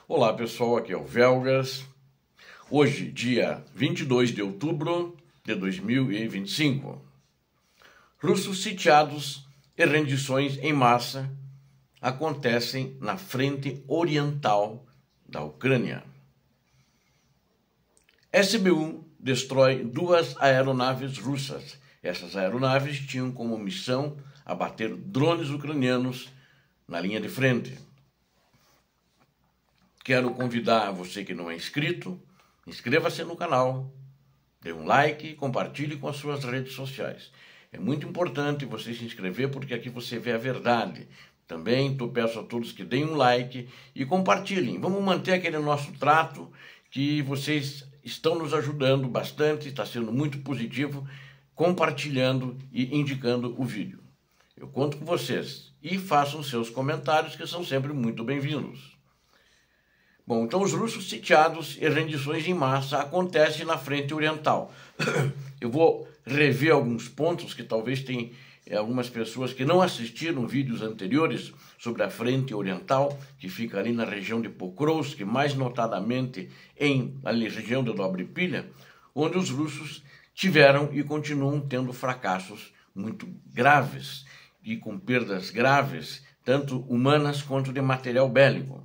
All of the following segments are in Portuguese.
Olá pessoal, aqui é o Velgas. Hoje, dia 22 de outubro de 2025. Russos sitiados e rendições em massa acontecem na frente oriental da Ucrânia. SB-1 destrói 2 aeronaves russas. Essas aeronaves tinham como missão abater drones ucranianos na linha de frente. Quero convidar você que não é inscrito, inscreva-se no canal, dê um like e compartilhe com as suas redes sociais. É muito importante você se inscrever porque aqui você vê a verdade. Também peço a todos que deem um like e compartilhem. Vamos manter aquele nosso trato que vocês estão nos ajudando bastante, está sendo muito positivo, compartilhando e indicando o vídeo. Eu conto com vocês e façam seus comentários que são sempre muito bem-vindos. Bom, então os russos sitiados e rendições em massa acontecem na frente oriental. Eu vou rever alguns pontos que talvez tenham algumas pessoas que não assistiram vídeos anteriores sobre a frente oriental, que fica ali na região de Pokrovsk, mais notadamente na região de Dobripilha, onde os russos tiveram e continuam tendo fracassos muito graves e com perdas graves, tanto humanas quanto de material bélico.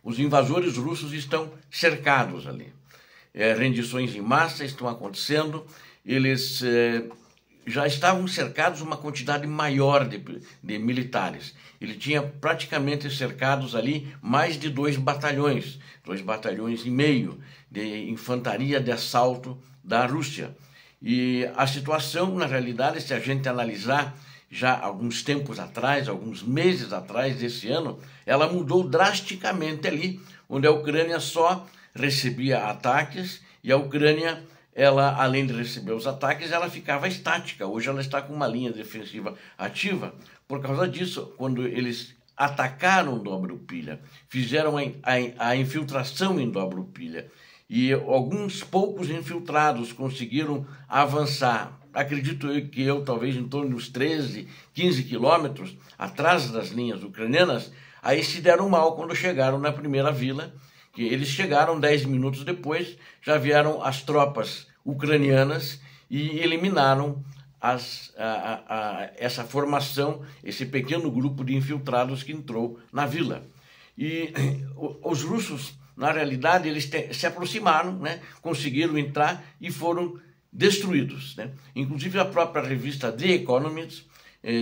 Os invasores russos estão cercados ali. Rendições em massa estão acontecendo. Eles já estavam cercados uma quantidade maior de militares. Ele tinha praticamente cercados ali mais de 2 batalhões e meio de infantaria de assalto da Rússia. E a situação, na realidade, se a gente analisar já alguns tempos atrás, alguns meses atrás desse ano, ela mudou drasticamente ali, onde a Ucrânia só recebia ataques e a Ucrânia, ela, além de receber os ataques, ela ficava estática. Hoje ela está com uma linha defensiva ativa. Por causa disso, quando eles atacaram Dobripilha, fizeram a infiltração em Dobripilha e alguns poucos infiltrados conseguiram avançar. Acredito que talvez em torno dos 13, 15 quilômetros atrás das linhas ucranianas, aí se deram mal quando chegaram na primeira vila, que eles chegaram 10 minutos depois, já vieram as tropas ucranianas e eliminaram essa formação, esse pequeno grupo de infiltrados que entrou na vila. E os russos, na realidade, eles se aproximaram, né, conseguiram entrar e foram destruídos, né? Inclusive a própria revista The Economist,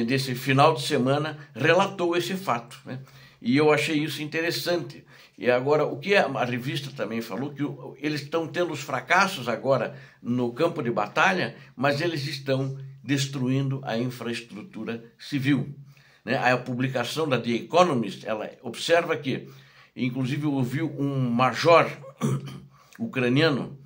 desse final de semana, relatou esse fato, né? E eu achei isso interessante. E agora, o que a revista também falou, que eles estão tendo os fracassos agora no campo de batalha, mas eles estão destruindo a infraestrutura civil, né? A publicação da The Economist, ela observa que, inclusive, ouviu um major ucraniano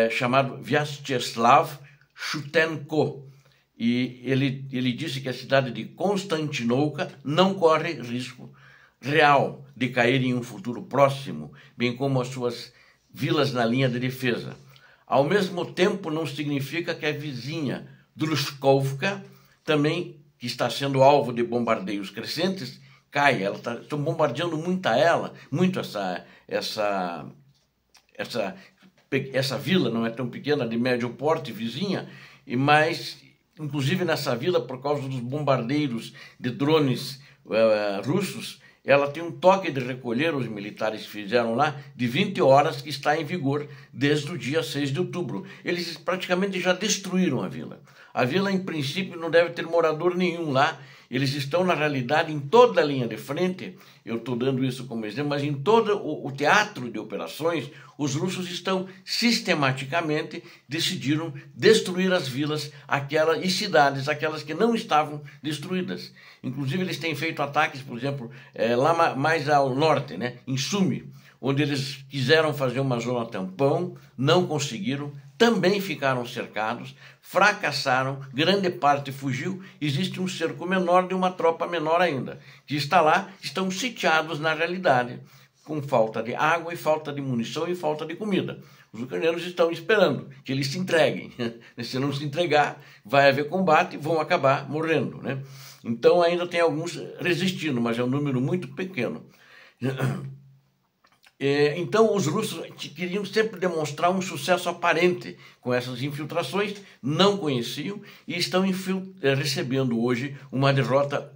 chamado Vyacheslav Shutenko, e ele disse que a cidade de Konstantinovka não corre risco real de cair em um futuro próximo, bem como as suas vilas na linha de defesa. Ao mesmo tempo, não significa que a vizinha Drushkovka, também que está sendo alvo de bombardeios crescentes, caia. Estão bombardeando muito essa vila, não é tão pequena, de médio porte, vizinha, mas, inclusive nessa vila, por causa dos bombardeiros de drones russos, ela tem um toque de recolher, os militares fizeram lá, de 20 horas, que está em vigor desde o dia 6 de outubro. Eles praticamente já destruíram a vila. A vila, em princípio, não deve ter morador nenhum lá. Eles estão, na realidade, em toda a linha de frente, eu estou dando isso como exemplo, mas em todo o teatro de operações, os russos estão sistematicamente, decidiram destruir as vilas e cidades, aquelas que não estavam destruídas. Inclusive, eles têm feito ataques, por exemplo, lá mais ao norte, né, em Sumy, onde eles quiseram fazer uma zona tampão, não conseguiram, também ficaram cercados, fracassaram, grande parte fugiu, existe um cerco menor de uma tropa menor ainda, que está lá, estão sitiados na realidade, com falta de água e falta de munição e falta de comida. Os ucranianos estão esperando que eles se entreguem. Se não se entregar, vai haver combate e vão acabar morrendo, né? Então ainda tem alguns resistindo, mas é um número muito pequeno. Então, os russos queriam sempre demonstrar um sucesso aparente com essas infiltrações, não conheciam e estão recebendo hoje uma derrota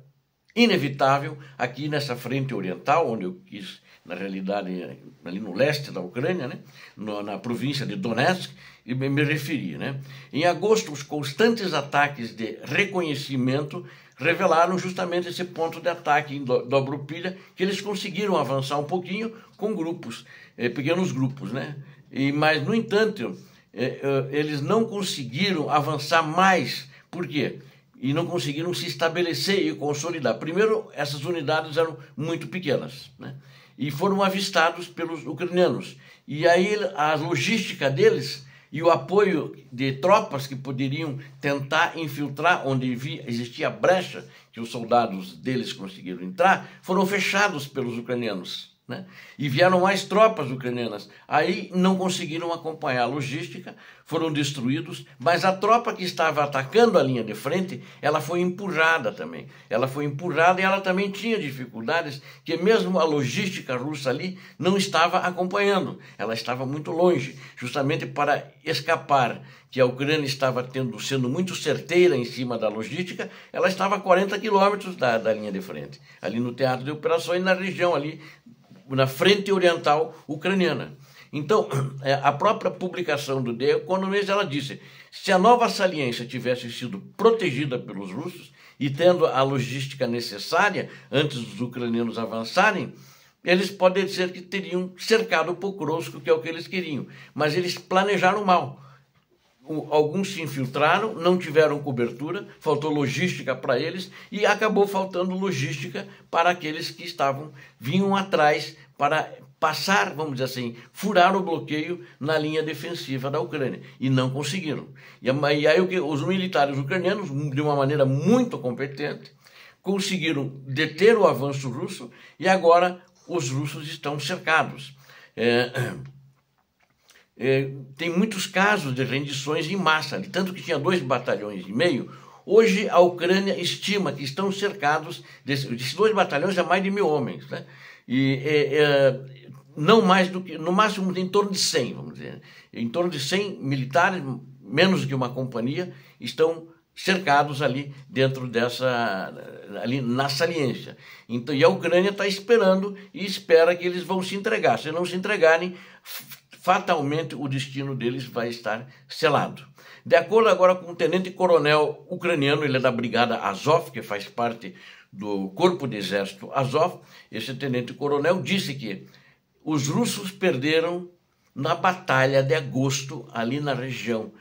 inevitável aqui nessa frente oriental, onde eu quis, na realidade, ali no leste da Ucrânia, né, na província de Donetsk, e me referi. Né. Em agosto, os constantes ataques de reconhecimento revelaram justamente esse ponto de ataque em Dobropilha, que eles conseguiram avançar um pouquinho com grupos, pequenos grupos, né? Mas, no entanto, eles não conseguiram avançar mais. Por quê? E não conseguiram se estabelecer e consolidar. Primeiro, essas unidades eram muito pequenas, né? E foram avistados pelos ucranianos. E aí a logística deles e o apoio de tropas que poderiam tentar infiltrar onde existia brecha, que os soldados deles conseguiram entrar, foram fechados pelos ucranianos, né? E vieram mais tropas ucranianas. Aí não conseguiram acompanhar a logística, foram destruídos, mas a tropa que estava atacando a linha de frente, ela foi empurrada também. Ela foi empurrada e ela também tinha dificuldades, que mesmo a logística russa ali não estava acompanhando. Ela estava muito longe, justamente para escapar, que a Ucrânia estava sendo muito certeira em cima da logística, ela estava a 40 quilômetros da linha de frente, ali no teatro de operações, na região ali, na frente oriental ucraniana. Então, a própria publicação do The Economist, ela disse, se a Nova Saliência tivesse sido protegida pelos russos e tendo a logística necessária antes dos ucranianos avançarem, eles podem ser que teriam cercado Pokrovsk, que é o que eles queriam, mas eles planejaram mal. Alguns se infiltraram, não tiveram cobertura, faltou logística para eles e acabou faltando logística para aqueles que vinham atrás para passar, vamos dizer assim, furar o bloqueio na linha defensiva da Ucrânia e não conseguiram. E aí os militares ucranianos, de uma maneira muito competente, conseguiram deter o avanço russo e agora os russos estão cercados. Tem muitos casos de rendições em massa, tanto que tinha 2,5 batalhões. Hoje a Ucrânia estima que estão cercados, desses 2 batalhões é mais de 1.000 homens, né? E não mais do que, no máximo em torno de 100, vamos dizer, em torno de 100 militares, menos que uma companhia, estão cercados ali dentro ali na saliência. Então, e a Ucrânia está esperando e espera que eles vão se entregar. Se não se entregarem, fatalmente o destino deles vai estar selado. De acordo agora com um tenente-coronel ucraniano, ele é da brigada Azov, que faz parte do corpo de exército Azov, esse tenente-coronel disse que os russos perderam na batalha de agosto, ali na região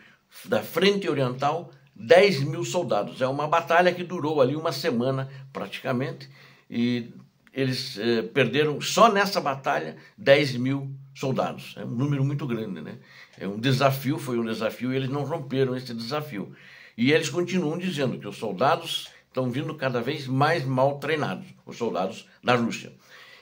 da frente oriental, 10.000 soldados. É uma batalha que durou ali uma semana praticamente, e eles perderam só nessa batalha 10.000 soldados. É um número muito grande, né? Foi um desafio e eles não romperam esse desafio. E eles continuam dizendo que os soldados estão vindo cada vez mais mal treinados, os soldados da Rússia.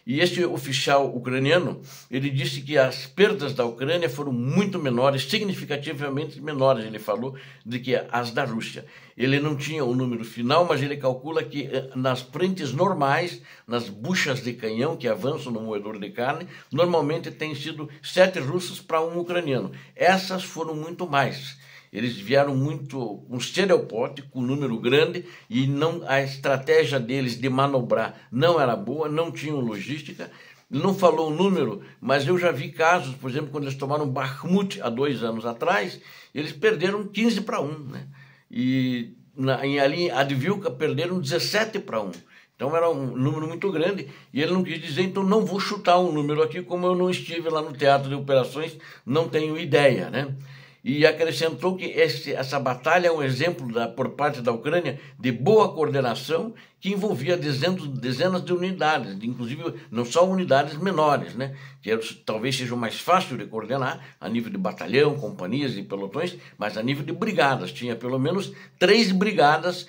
E este oficial ucraniano, ele disse que as perdas da Ucrânia foram muito menores, significativamente menores, ele falou, do que as da Rússia. Ele não tinha o número final, mas ele calcula que nas frentes normais, nas buchas de canhão que avançam no moedor de carne, normalmente tem sido 7 russos para 1 ucraniano. Essas foram muito mais. Eles vieram muito um estereopote, com um número grande, e a estratégia deles de manobrar não era boa, não tinham logística. Ele não falou o número, mas eu já vi casos, por exemplo, quando eles tomaram Bakhmut há 2 anos atrás, eles perderam 15 para 1, né? E ali Advilka perderam 17 para 1. Então era um número muito grande, e ele não quis dizer, então não vou chutar um número aqui, como eu não estive lá no teatro de operações, não tenho ideia, né? E acrescentou que essa batalha é um exemplo, por parte da Ucrânia, de boa coordenação que envolvia dezenas de unidades, inclusive não só unidades menores, né, que talvez sejam mais fácil de coordenar a nível de batalhão, companhias e pelotões, mas a nível de brigadas. Tinha pelo menos 3 brigadas,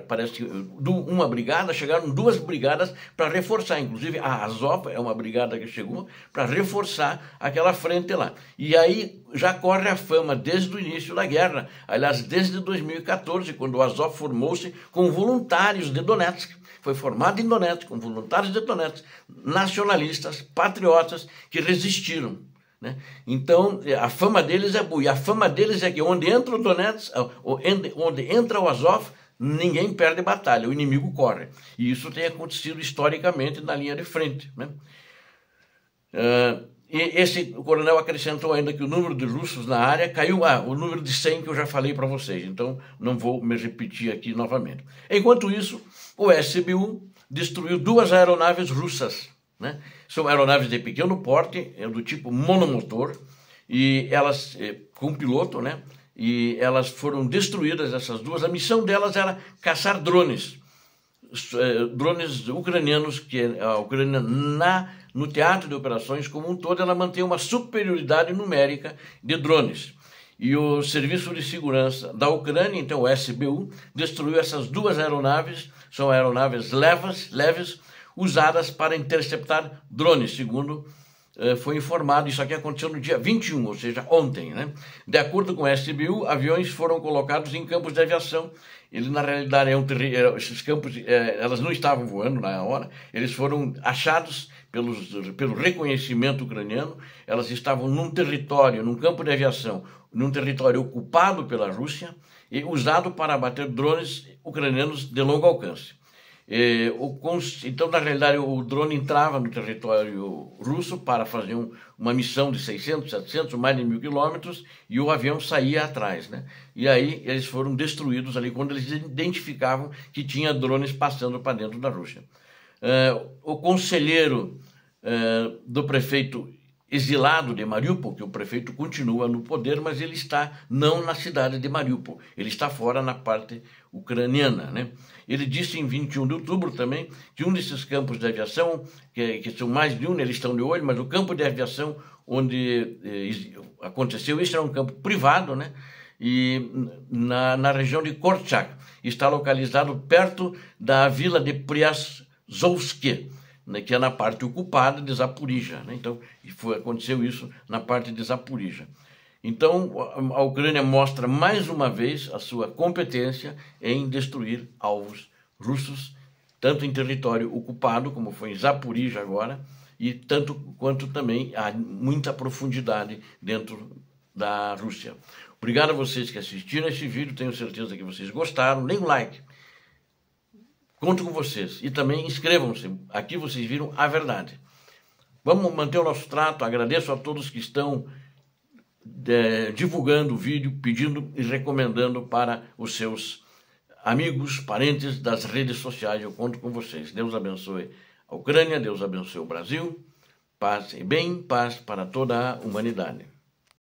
parece que uma brigada, chegaram 2 brigadas para reforçar, inclusive a Azov é uma brigada que chegou para reforçar aquela frente lá. E aí já corre a fama desde o início da guerra, aliás, desde 2014, quando o Azov formou-se com com voluntários de Donetsk. Foi formado em Donetsk, com voluntários de Donetsk, nacionalistas, patriotas, que resistiram, né? Então, a fama deles é boa. E a fama deles é que onde entra o Donetsk, onde entra o Azov, ninguém perde batalha, o inimigo corre. E isso tem acontecido historicamente na linha de frente, né? E esse coronel acrescentou ainda que o número de russos na área caiu, o número de 100 que eu já falei para vocês, então não vou me repetir aqui novamente. Enquanto isso, o SBU destruiu 2 aeronaves russas, né? São aeronaves de pequeno porte, do tipo monomotor, e elas com piloto, né? E elas foram destruídas, essas duas. A missão delas era caçar drones ucranianos, que a Ucrânia no teatro de operações como um todo, ela mantém uma superioridade numérica de drones. E o Serviço de Segurança da Ucrânia, então o SBU, destruiu essas 2 aeronaves, são aeronaves leves, usadas para interceptar drones, segundo foi informado. Isso aqui aconteceu no dia 21, ou seja, ontem, né? De acordo com o SBU, aviões foram colocados em campos de aviação. Ele, na realidade, esses campos, elas não estavam voando na hora, eles foram achados pelo reconhecimento ucraniano. Elas estavam num território, num campo de aviação, num território ocupado pela Rússia e usado para abater drones ucranianos de longo alcance. Então, na realidade, o drone entrava no território russo para fazer uma missão de 600, 700, mais de 1000 quilômetros, e o avião saía atrás, né? E aí eles foram destruídos ali quando eles identificavam que tinha drones passando para dentro da Rússia. O conselheiro do prefeito exilado de Mariupol, que o prefeito continua no poder, mas ele está não na cidade de Mariupol, ele está fora na parte ucraniana, né? Ele disse em 21 de outubro também que um desses campos de aviação, que são mais de um, eles estão de olho, mas o campo de aviação onde aconteceu isso era um campo privado, né? E na região de Korchak, está localizado perto da vila de Priazovsk, né, que é na parte ocupada de Zaporizhia, né? Então, aconteceu isso na parte de Zaporizhia. Então, a Ucrânia mostra mais uma vez a sua competência em destruir alvos russos, tanto em território ocupado, como foi em Zaporizhia agora, e tanto quanto também há muita profundidade dentro da Rússia. Obrigado a vocês que assistiram esse vídeo, tenho certeza que vocês gostaram. Deem um like. Conto com vocês. E também inscrevam-se. Aqui vocês viram a verdade. Vamos manter o nosso trato. Agradeço a todos que estão divulgando o vídeo, pedindo e recomendando para os seus amigos, parentes das redes sociais. Eu conto com vocês. Deus abençoe a Ucrânia, Deus abençoe o Brasil. Paz e bem, paz para toda a humanidade.